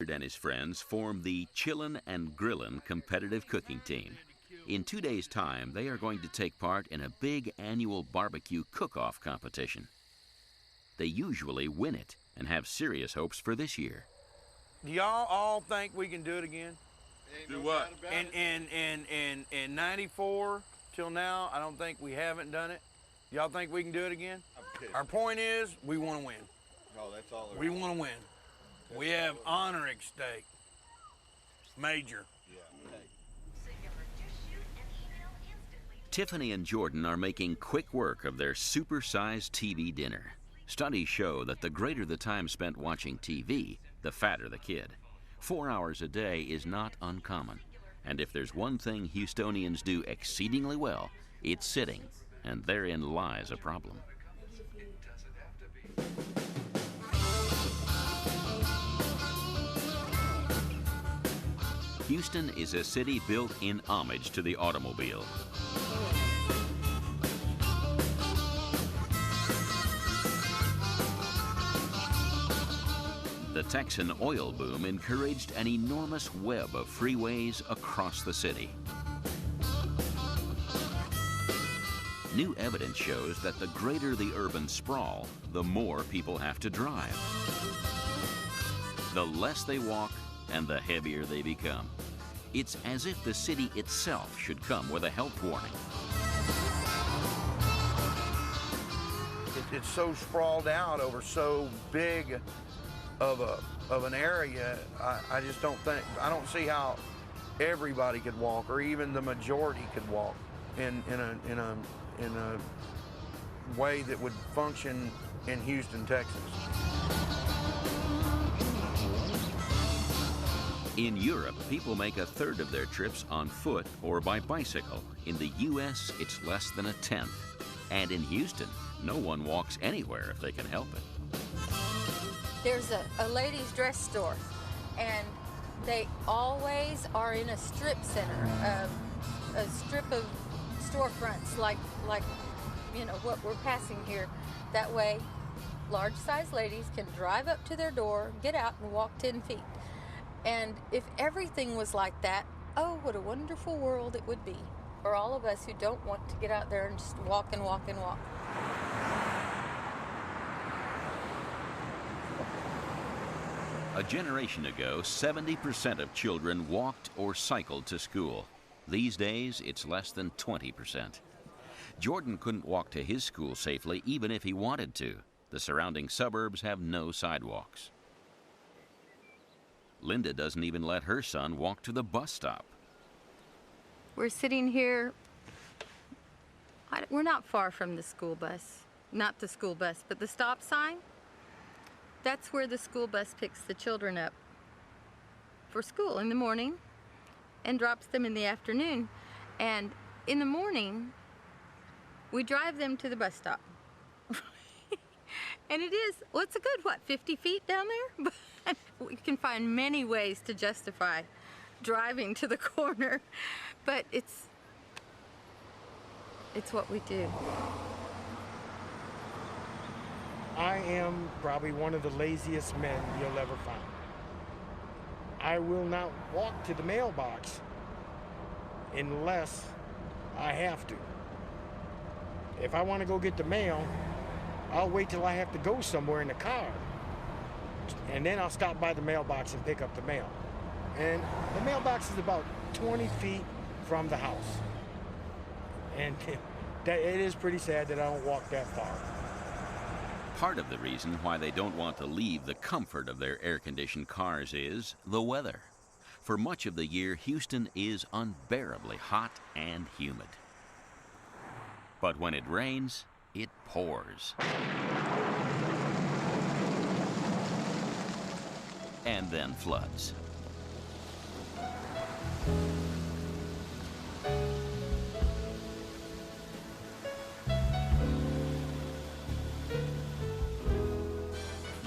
Richard and his friends form the Chillin' and Grillin' competitive cooking team. In 2 days' time, they are going to take part in a big annual barbecue cook-off competition. They usually win it and have serious hopes for this year. Do y'all all think we can do it again? Do what? In 94 till now, I don't think we haven't done it. Y'all think we can do it again? Our point is, we want to win. Oh, that's all. We want to win. We have honor at stake. Major. Tiffany and Jordan are making quick work of their super-sized TV dinner. Studies show that the greater the time spent watching TV, the fatter the kid. 4 hours a day is not uncommon. And if there's one thing Houstonians do exceedingly well, it's sitting. And therein lies a problem. Houston is a city built in homage to the automobile. The Texan oil boom encouraged an enormous web of freeways across the city. New evidence shows that the greater the urban sprawl, the more people have to drive. The less they walk, and the heavier they become. It's as if the city itself should come with a health warning. It's so sprawled out over so big of an area. I just don't think, I don't see how everybody could walk, or even the majority could walk in a way that would function in Houston, Texas. In Europe, people make a third of their trips on foot or by bicycle. In the U.S., it's less than a tenth. And in Houston, no one walks anywhere if they can help it. There's a ladies' dress store, and they always are in a strip center, a strip of storefronts like you know what we're passing here. That way, large-sized ladies can drive up to their door, get out, and walk 10 feet. And if everything was like that, oh, what a wonderful world it would be for all of us who don't want to get out there and just walk and walk and walk. A generation ago, 70% of children walked or cycled to school. These days, it's less than 20%. Jordan couldn't walk to his school safely even if he wanted to. The surrounding suburbs have no sidewalks. Linda doesn't even let her son walk to the bus stop. We're sitting here. We're not far from the school bus. Not the school bus, but the stop sign. That's where the school bus picks the children up for school in the morning and drops them in the afternoon. And in the morning, we drive them to the bus stop. And it is, well, it's a good, 50 feet down there? But we can find many ways to justify driving to the corner, but it's what we do. I am probably one of the laziest men you'll ever find. I will not walk to the mailbox unless I have to. If I want to go get the mail, I'll wait till I have to go somewhere in the car, and then I'll stop by the mailbox and pick up the mail. And the mailbox is about 20 feet from the house. And it is pretty sad that I don't walk that far. Part of the reason why they don't want to leave the comfort of their air-conditioned cars is the weather. For much of the year, Houston is unbearably hot and humid. But when it rains, it pours. And then floods.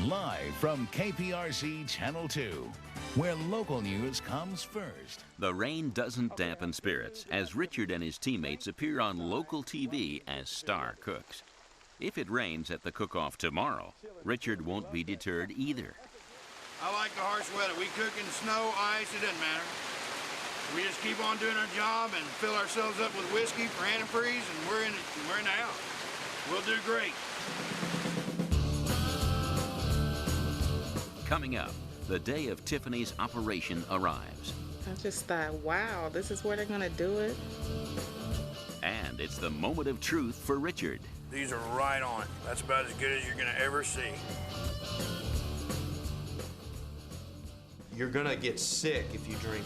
Live from KPRC Channel 2, where local news comes first. The rain doesn't dampen spirits as Richard and his teammates appear on local TV as star cooks. If it rains at the cook-off tomorrow, Richard won't be deterred either. I like the harsh weather. We cook in snow, ice, it doesn't matter. We just keep on doing our job and fill ourselves up with whiskey for antifreeze, and we're in the house. We'll do great. Coming up, the day of Tiffany's operation arrives. I just thought, wow, this is where they're gonna do it. And it's the moment of truth for Richard. These are right on. That's about as good as you're gonna ever see. You're gonna get sick if you drink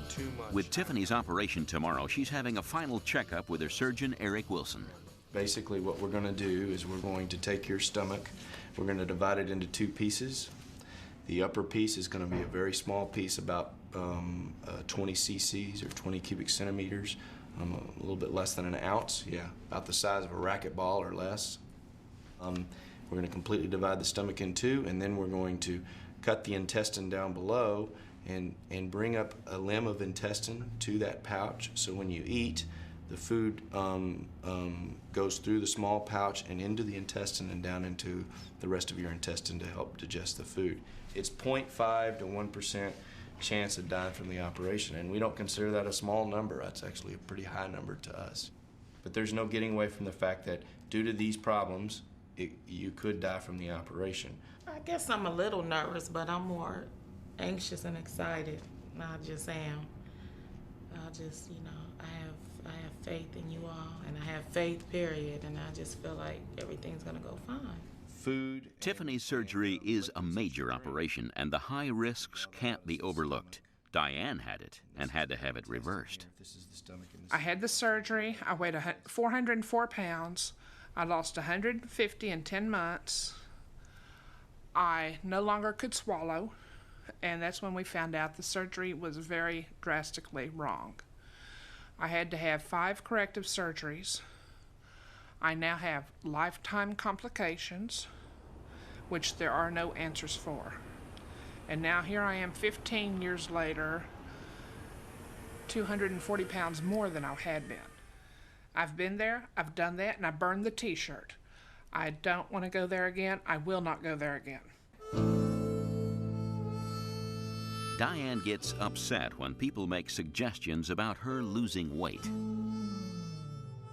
too much. With Tiffany's operation tomorrow, she's having a final checkup with her surgeon, Eric Wilson. Basically what we're gonna do is we're going to take your stomach, we're gonna divide it into two pieces. The upper piece is gonna be a very small piece, about 20 cc's or 20 cubic centimeters, a little bit less than an ounce, yeah, about the size of a racquetball or less. We're gonna completely divide the stomach in two, and then we're going to cut the intestine down below and bring up a limb of intestine to that pouch, so when you eat, the food goes through the small pouch and into the intestine and down into the rest of your intestine to help digest the food. It's 0.5 to 1% chance of dying from the operation, and we don't consider that a small number. That's actually a pretty high number to us. But there's no getting away from the fact that due to these problems, you could die from the operation. I guess I'm a little nervous, but I'm more anxious and excited. I just am. I just, you know, I have faith in you all, and I have faith, period, and I just feel like everything's gonna go fine. Food. Tiffany's surgery is a major operation, and the high risks can't be overlooked. Diane had it and had to have it reversed. I had the surgery. I weighed 404 pounds. I lost 150 in 10 months. I no longer could swallow, and that's when we found out the surgery was very drastically wrong. I had to have 5 corrective surgeries. I now have lifetime complications, which there are no answers for. And now here I am 15 years later, 240 pounds more than I had been. I've been there, I've done that, and I burned the t-shirt. I don't want to go there again. I will not go there again. Diane gets upset when people make suggestions about her losing weight.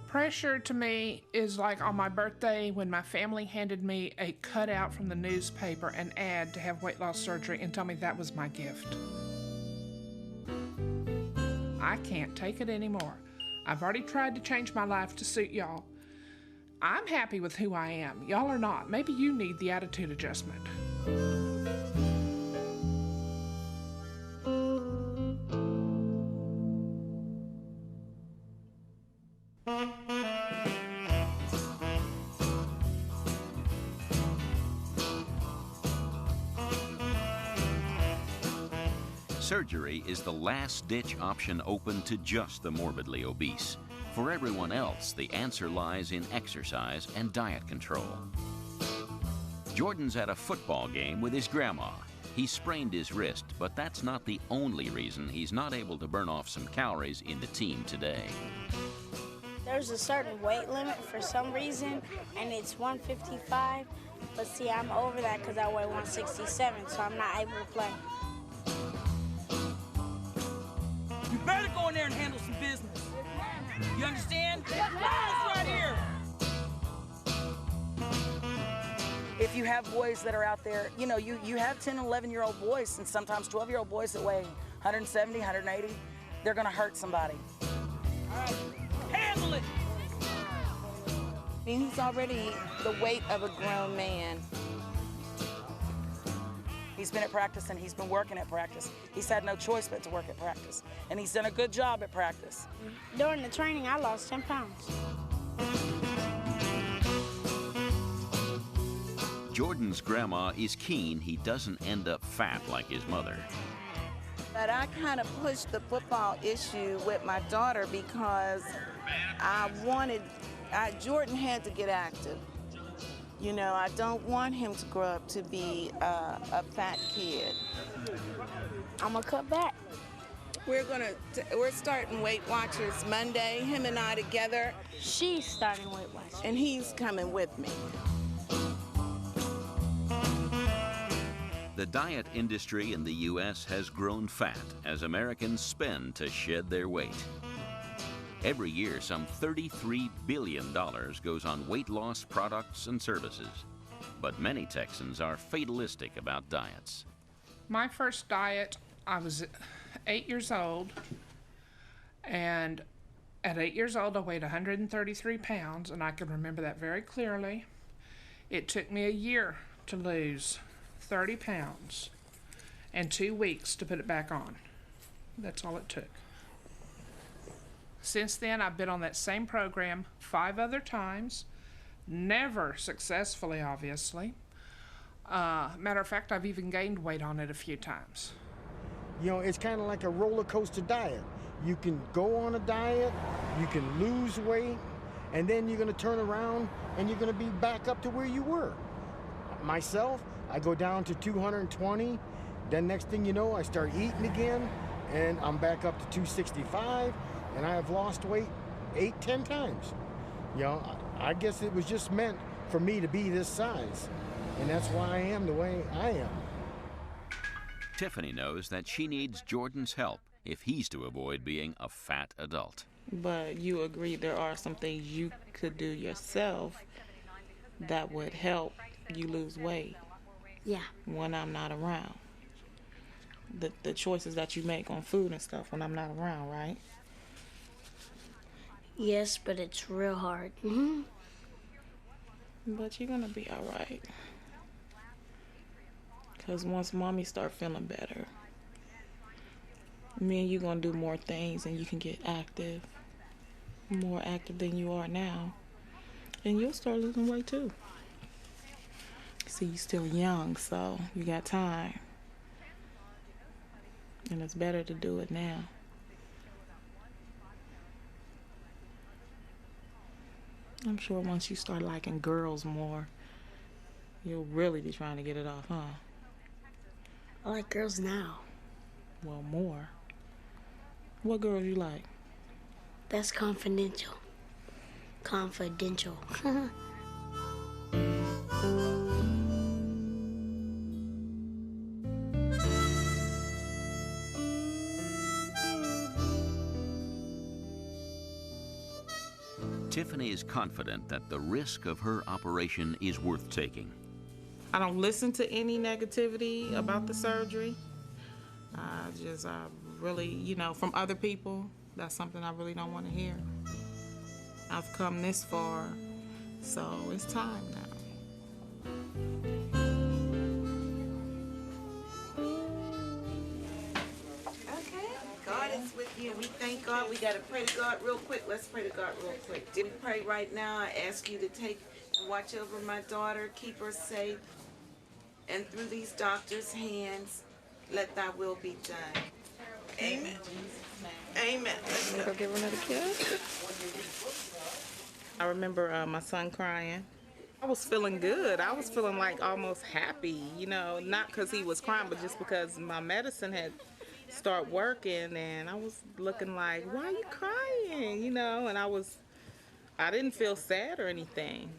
Pressure to me is like on my birthday when my family handed me a cutout from the newspaper, an ad to have weight loss surgery, and told me that was my gift. I can't take it anymore. I've already tried to change my life to suit y'all. I'm happy with who I am. Y'all are not. Maybe you need the attitude adjustment. Surgery is the last-ditch option open to just the morbidly obese. For everyone else, the answer lies in exercise and diet control. Jordan's at a football game with his grandma. He sprained his wrist, but that's not the only reason he's not able to burn off some calories in the team today. There's a certain weight limit for some reason, and it's 155. But see, I'm over that because I weigh 167, so I'm not able to play. You better go in there and handle some business. You understand? It's right here. If you have boys that are out there, you know, you have 10, 11-year-old boys and sometimes 12-year-old boys that weigh 170, 180, they're gonna hurt somebody. All right, handle it. I mean, he's already the weight of a grown man. He's been at practice and he's been working at practice. He's had no choice but to work at practice. And he's done a good job at practice. During the training, I lost 10 pounds. Jordan's grandma is keen he doesn't end up fat like his mother. But I kind of pushed the football issue with my daughter because Jordan had to get active. You know, I don't want him to grow up to be a fat kid. I'm gonna cut back. We're starting Weight Watchers Monday, him and I together. She's starting Weight Watchers. And he's coming with me. The The diet industry in the U.S. has grown fat as Americans spend to shed their weight. Every year, some $33 billion goes on weight loss products and services. But many Texans are fatalistic about diets. My first diet, I was 8 years old, and at 8 years old, I weighed 133 pounds, and I can remember that very clearly. It took me a year to lose 30 pounds and 2 weeks to put it back on. That's all it took. Since then, I've been on that same program 5 other times, never successfully, obviously. Matter of fact, I've even gained weight on it a few times. You know, it's kind of like a roller coaster diet. You can go on a diet, you can lose weight, and then you're going to turn around and you're going to be back up to where you were. Myself, I go down to 220, then next thing you know, I start eating again, and I'm back up to 265, and I have lost weight 8-10 times. You know, I guess it was just meant for me to be this size, and that's why I am the way I am. Tiffany knows that she needs Jordan's help if he's to avoid being a fat adult. But you agree there are some things you could do yourself that would help you lose weight. Yeah. When I'm not around. The choices that you make on food and stuff when I'm not around, right? Yes, but it's real hard. But you're gonna be all right. Because once mommy start feeling better, me and you gonna do more things and you can get active, more active than you are now, and you'll start losing weight too. See, you're still young, so you got time, and it's better to do it now. I'm sure once you start liking girls more, you'll really be trying to get it off, huh? I like girls now. Well, more. What girls you like? That's confidential. Confidential. Tiffany is confident that the risk of her operation is worth taking. I don't listen to any negativity about the surgery. I really, you know, from other people, that's something I really don't want to hear. I've come this far, so it's time now. Okay, God is with you. We thank God. We got to pray to God real quick. Let's pray to God real quick. Did we pray right now? I ask you to take and watch over my daughter, keep her safe, and through these doctors' hands, let thy will be done. Amen. Amen. Let's go give her another kiss. I remember my son crying. I was feeling good. I was feeling like almost happy, you know, not because he was crying, but just because my medicine had started working, and I was looking like, why are you crying, you know, and I didn't feel sad or anything.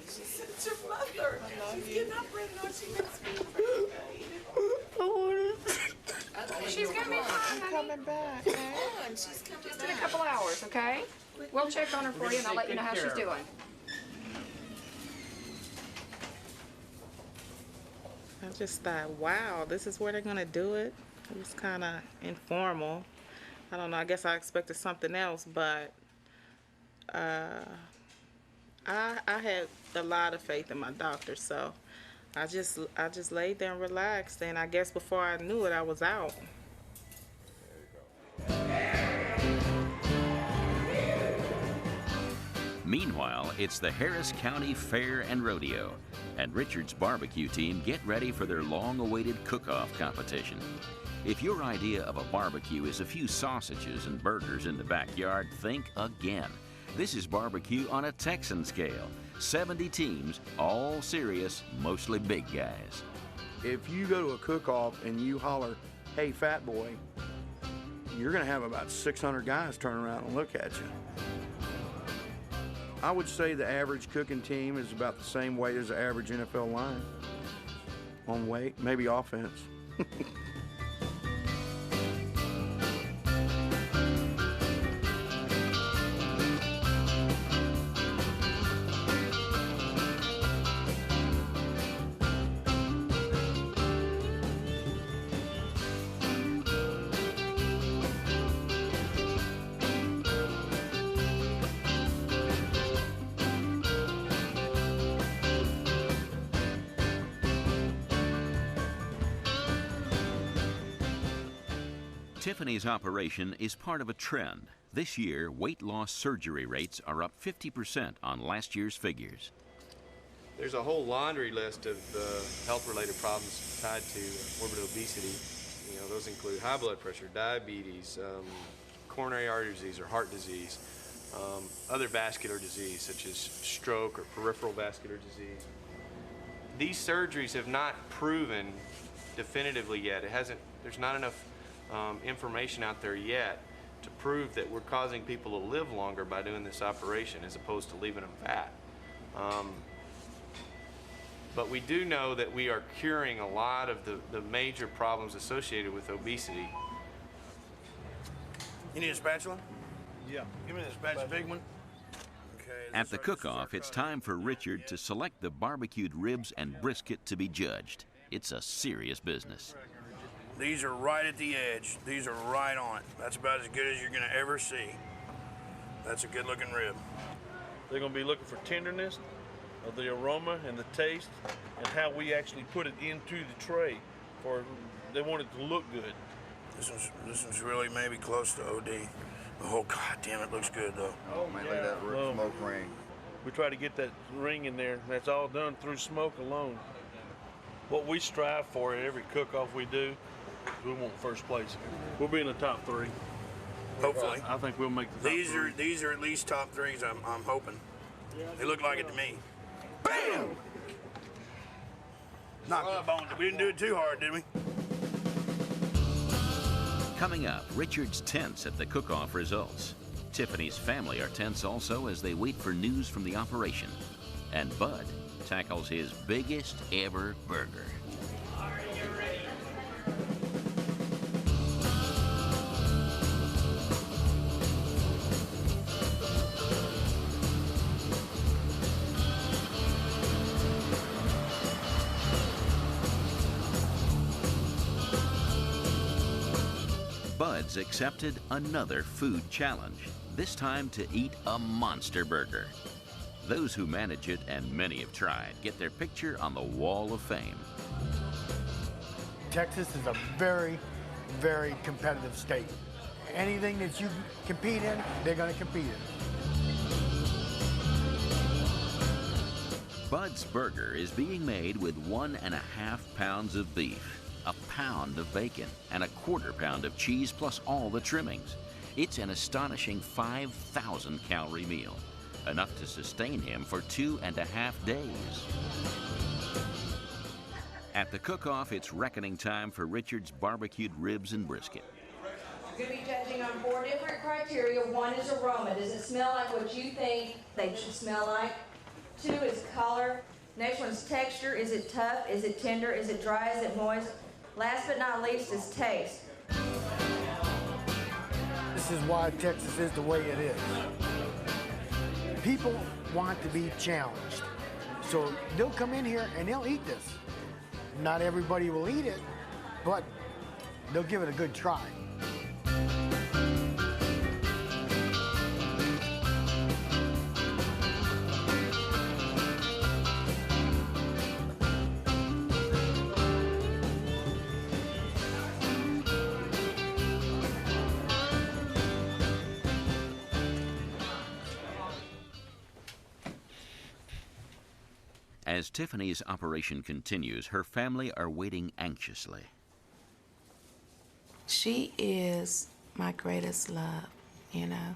She said it's your mother. She's getting up right now. She makes me She's gonna be fine, honey. coming back. She's coming Just in a couple hours, okay? We'll check on her for you, and I'll let you know how she's doing. I just thought, wow, this is where they're gonna do it. It was kind of informal. I don't know. I guess I expected something else, but I had a lot of faith in my doctor, so I just laid there and relaxed, and I guess before I knew it, I was out. Meanwhile, it's the Harris County Fair and Rodeo, and Richard's barbecue team get ready for their long-awaited cook-off competition. If your idea of a barbecue is a few sausages and burgers in the backyard, think again. This is barbecue on a Texan scale. 70 teams, all serious, mostly big guys. If you go to a cook-off and you holler, hey, fat boy, you're going to have about 600 guys turn around and look at you. I would say the average cooking team is about the same weight as the average NFL line. on weight, maybe offense. Tiffany's operation is part of a trend. This year, weight loss surgery rates are up 50% on last year's figures. There's a whole laundry list of health-related problems tied to morbid obesity. You know, those include high blood pressure, diabetes, coronary artery disease or heart disease, other vascular disease such as stroke or peripheral vascular disease. These surgeries have not proven definitively yet. There's not enough information out there yet to prove that we're causing people to live longer by doing this operation as opposed to leaving them fat. But we do know that we are curing a lot of the major problems associated with obesity. You need a spatula? Yeah. Give me the spatula, big one. Okay. At the cook-off, it's time for Richard to select the barbecued ribs and brisket to be judged. It's a serious business. These are right at the edge. These are right on it. That's about as good as you're gonna ever see. That's a good looking rib. They're gonna be looking for tenderness, of the aroma and the taste, and how we actually put it into the tray. They want it to look good. This one's really maybe close to OD. Oh God damn, it looks good though. Oh man, look at that smoke ring. We try to get that ring in there. That's all done through smoke alone. What we strive for at every cook-off we do, we want first place. We'll be in the top 3. Hopefully. I think we'll make the top 3. These are at least top 3s. I'm hoping. They look like it to me. Bam! Knocked the bones. We didn't do it too hard, did we? Coming up, Richard's tense at the cook-off results. Tiffany's family are tense also as they wait for news from the operation. And Bud tackles his biggest ever burger. Bud's accepted another food challenge, this time to eat a monster burger. Those who manage it, and many have tried, get their picture on the wall of fame. Texas is a very, very competitive state. Anything that you compete in, they're going to compete in. Bud's burger is being made with 1.5 pounds of beef, a pound of bacon, and a 1/4 pound of cheese, plus all the trimmings. It's an astonishing 5,000 calorie meal, enough to sustain him for 2.5 days. At the cook-off, it's reckoning time for Richard's barbecued ribs and brisket. You're going to be judging on 4 different criteria. 1 is aroma. Does it smell like what you think they should smell like? 2 is color. Next one's texture. Is it tough? Is it tender? Is it dry? Is it moist? Last but not least is taste. This is why Texas is the way it is. People want to be challenged. So they'll come in here and they'll eat this. Not everybody will eat it, but they'll give it a good try. As Tiffany's operation continues, her family are waiting anxiously. She is my greatest love, you know.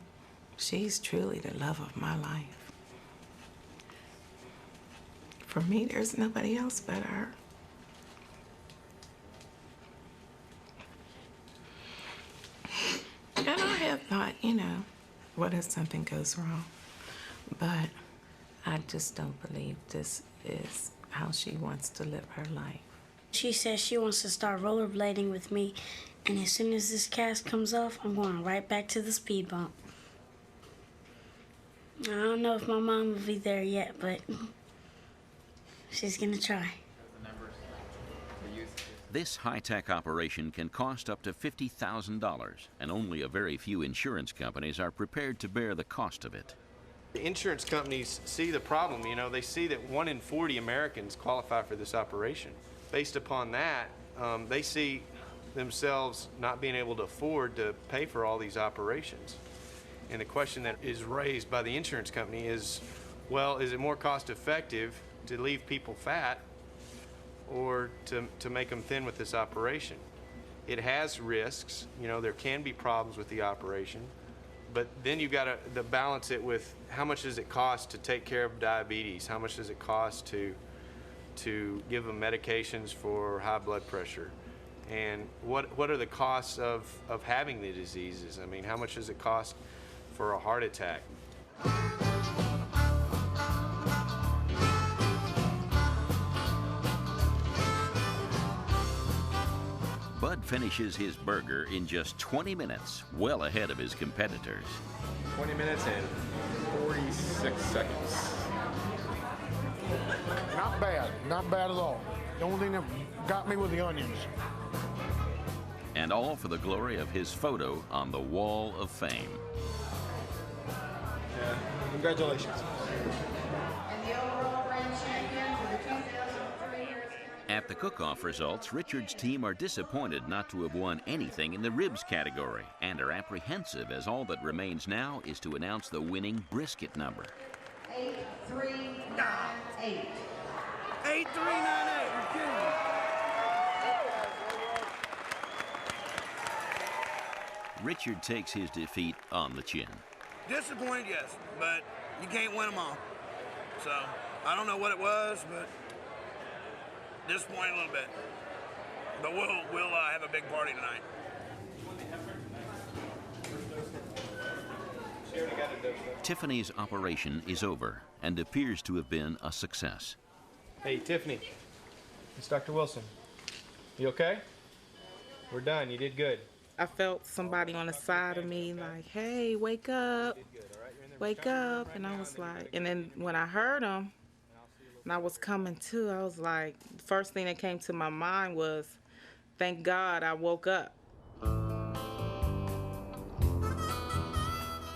She's truly the love of my life. For me, there's nobody else but her. And I have thought, you know, what if something goes wrong? But I just don't believe this is how she wants to live her life. She says she wants to start rollerblading with me, and as soon as this cast comes off, I'm going right back to the speed bump. I don't know if my mom will be there yet, but she's gonna try. This high-tech operation can cost up to $50,000, and only a very few insurance companies are prepared to bear the cost of it. The insurance companies see the problem. You know, they see that 1 in 40 Americans qualify for this operation. Based upon that, they see themselves not being able to afford to pay for all these operations. And the question that is raised by the insurance company is, well, is it more cost effective to leave people fat or to make them thin with this operation? It has risks. You know, there can be problems with the operation, but then you've got to balance it with how much does it cost to take care of diabetes? How much does it cost to give them medications for high blood pressure? And what are the costs of having the diseases? I mean, how much does it cost for a heart attack? Bud finishes his burger in just 20 minutes, well ahead of his competitors. 20 minutes and 46 seconds. Not bad, not bad at all. The only thing that got me was the onions. And all for the glory of his photo on the Wall of Fame. Yeah, congratulations. And the overall grand champion for the 2003 At the cook-off results, Richard's team are disappointed not to have won anything in the ribs category and are apprehensive as all that remains now is to announce the winning brisket number. 8398. 8398. You're kidding. Richard takes his defeat on the chin. Disappointed, yes, but you can't win them all. So I don't know what it was, but disappointed a little bit. But we'll have a big party tonight. Tiffany's operation is over and appears to have been a success. Hey, Tiffany. It's Dr. Wilson. You okay? We're done. You did good. I felt somebody on the side of me like, hey, wake up, wake up. And I was like, and then when I heard him and I was coming to, I was like, the first thing that came to my mind was, thank God I woke up.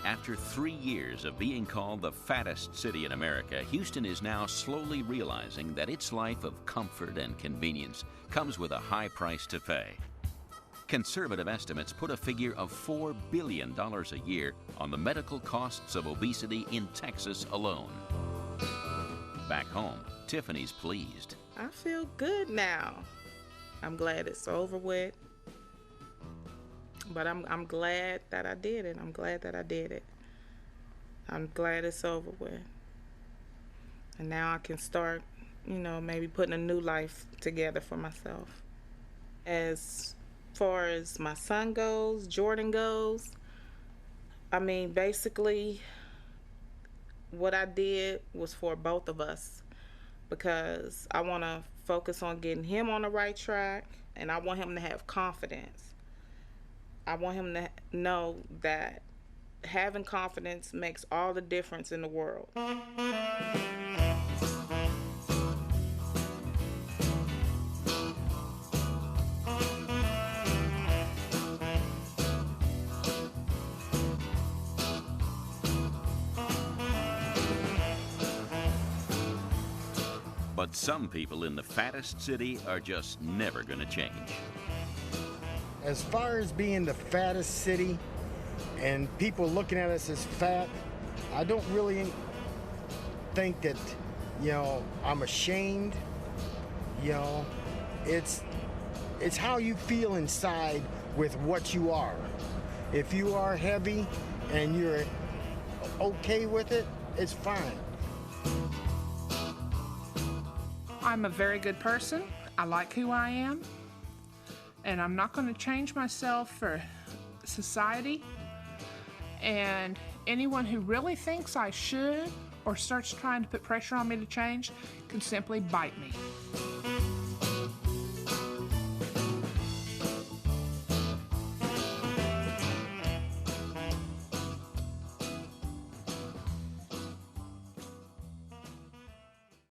After 3 years of being called the fattest city in America, Houston is now slowly realizing that its life of comfort and convenience comes with a high price to pay. Conservative estimates put a figure of $4 billion a year on the medical costs of obesity in Texas alone. Back home, Tiffany's pleased. I feel good now. I'm glad it's over with. But I'm glad that I did it. I'm glad that I did it. I'm glad it's over with. And now I can start, maybe putting a new life together for myself. As far as my son goes, Jordan goes, I mean, basically, what I did was for both of us because I want to focus on getting him on the right track, and I want him to have confidence. I want him to know that having confidence makes all the difference in the world. But some people in the fattest city are just never going to change. As far as being the fattest city and people looking at us as fat, I don't really think that, I'm ashamed. It's how you feel inside with what you are. If you are heavy and you're okay with it, it's fine. I'm a very good person. I like who I am. And I'm not going to change myself for society. And anyone who really thinks I should or starts trying to put pressure on me to change can simply bite me.